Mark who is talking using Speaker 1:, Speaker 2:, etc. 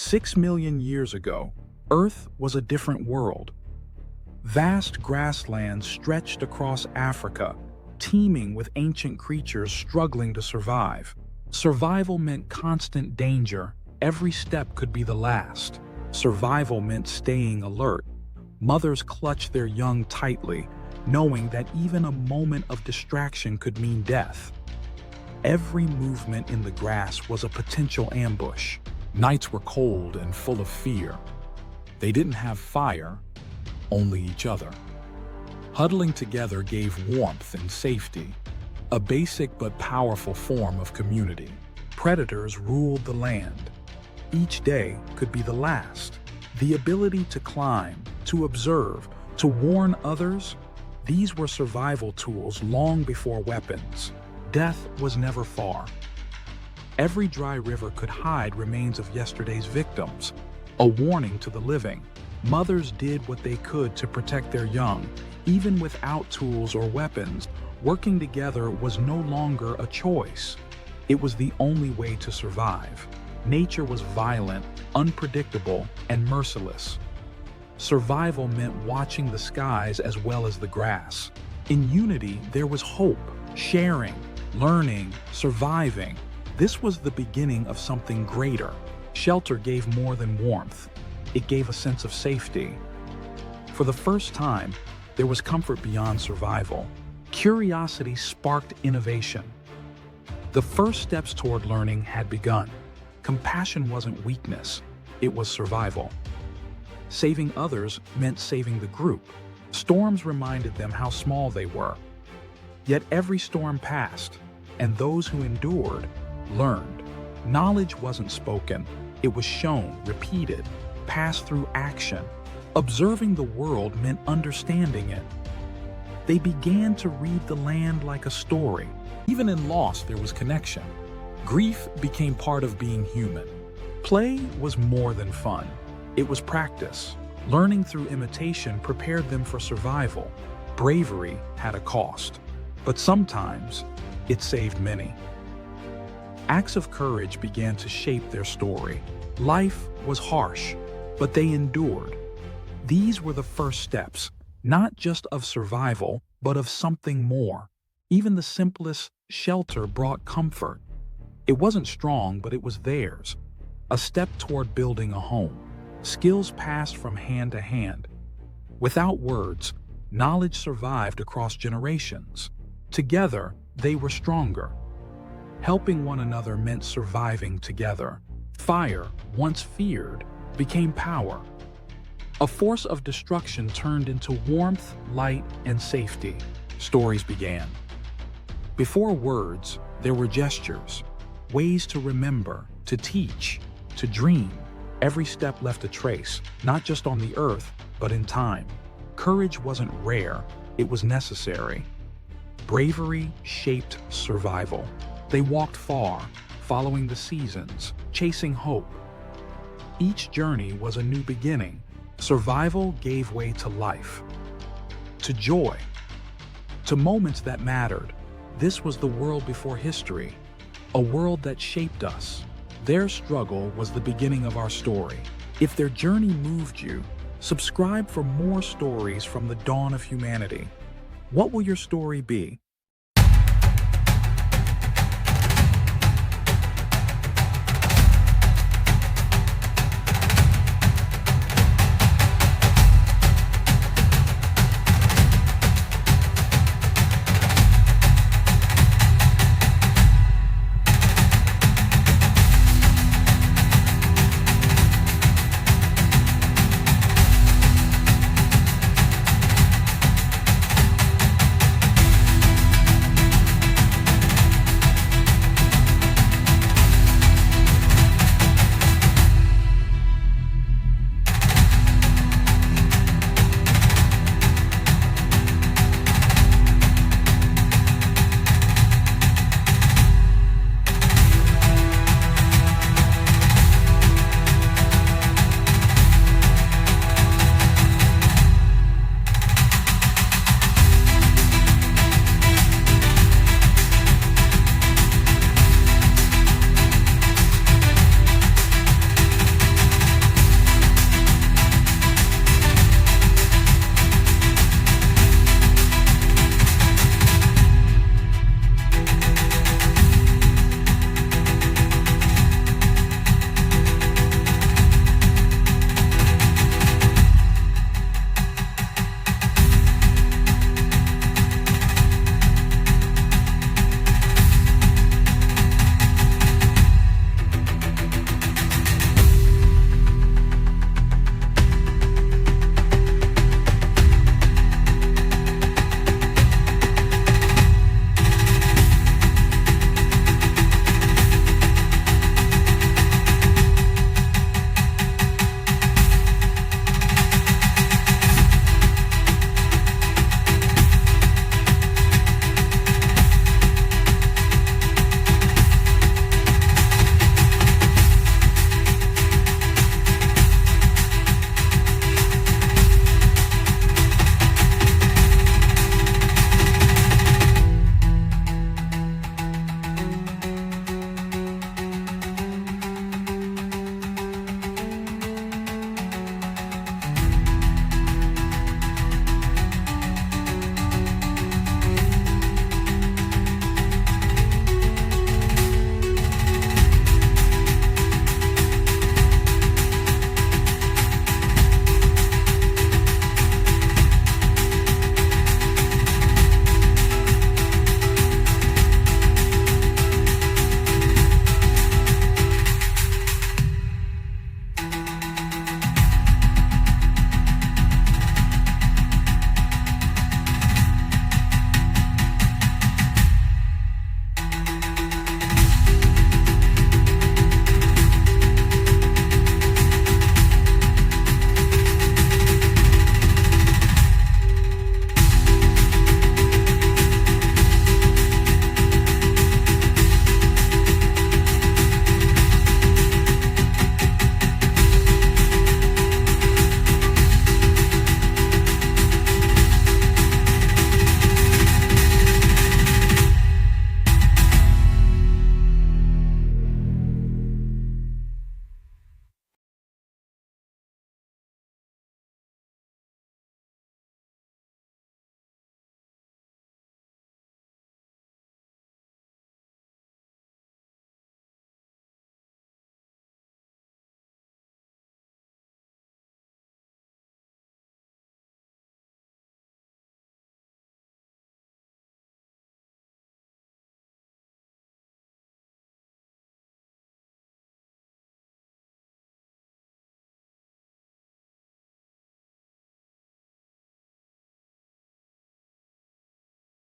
Speaker 1: 6 million years ago, Earth was a different world. Vast grasslands stretched across Africa, teeming with ancient creatures struggling to survive. Survival meant constant danger. Every step could be the last. Survival meant staying alert. Mothers clutched their young tightly, knowing that even a moment of distraction could mean death. Every movement in the grass was a potential ambush. Nights were cold and full of fear. They didn't have fire, only each other. Huddling together gave warmth and safety, a basic but powerful form of community. Predators ruled the land. Each day could be the last. The ability to climb, to observe, to warn others, these were survival tools long before weapons. Death was never far. Every dry river could hide remains of yesterday's victims, a warning to the living. Mothers did what they could to protect their young, even without tools or weapons. Working together was no longer a choice. It was the only way to survive. Nature was violent, unpredictable, and merciless. Survival meant watching the skies as well as the grass. In unity, there was hope, sharing, learning, surviving. This was the beginning of something greater. Shelter gave more than warmth. It gave a sense of safety. For the first time, there was comfort beyond survival. Curiosity sparked innovation. The first steps toward learning had begun. Compassion wasn't weakness, it was survival. Saving others meant saving the group. Storms reminded them how small they were. Yet every storm passed, and those who endured learned. Knowledge wasn't spoken, it was shown, repeated, passed through action. Observing the world meant understanding it. They began to read the land like a story. Even in loss, there was connection. Grief became part of being human. Play was more than fun. It was practice. Learning through imitation prepared them for survival. Bravery had a cost, but sometimes it saved many. Acts of courage began to shape their story. Life was harsh, but they endured. These were the first steps, not just of survival, but of something more. Even the simplest shelter brought comfort. It wasn't strong, but it was theirs. A step toward building a home. Skills passed from hand to hand. Without words, knowledge survived across generations. Together, they were stronger. Helping one another meant surviving together. Fire, once feared, became power. A force of destruction turned into warmth, light, and safety. Stories began. Before words, there were gestures, ways to remember, to teach, to dream. Every step left a trace, not just on the earth, but in time. Courage wasn't rare, it was necessary. Bravery shaped survival. They walked far, following the seasons, chasing hope. Each journey was a new beginning. Survival gave way to life, to joy, to moments that mattered. This was the world before history, a world that shaped us. Their struggle was the beginning of our story. If their journey moved you, subscribe for more stories from the dawn of humanity. What will your story be?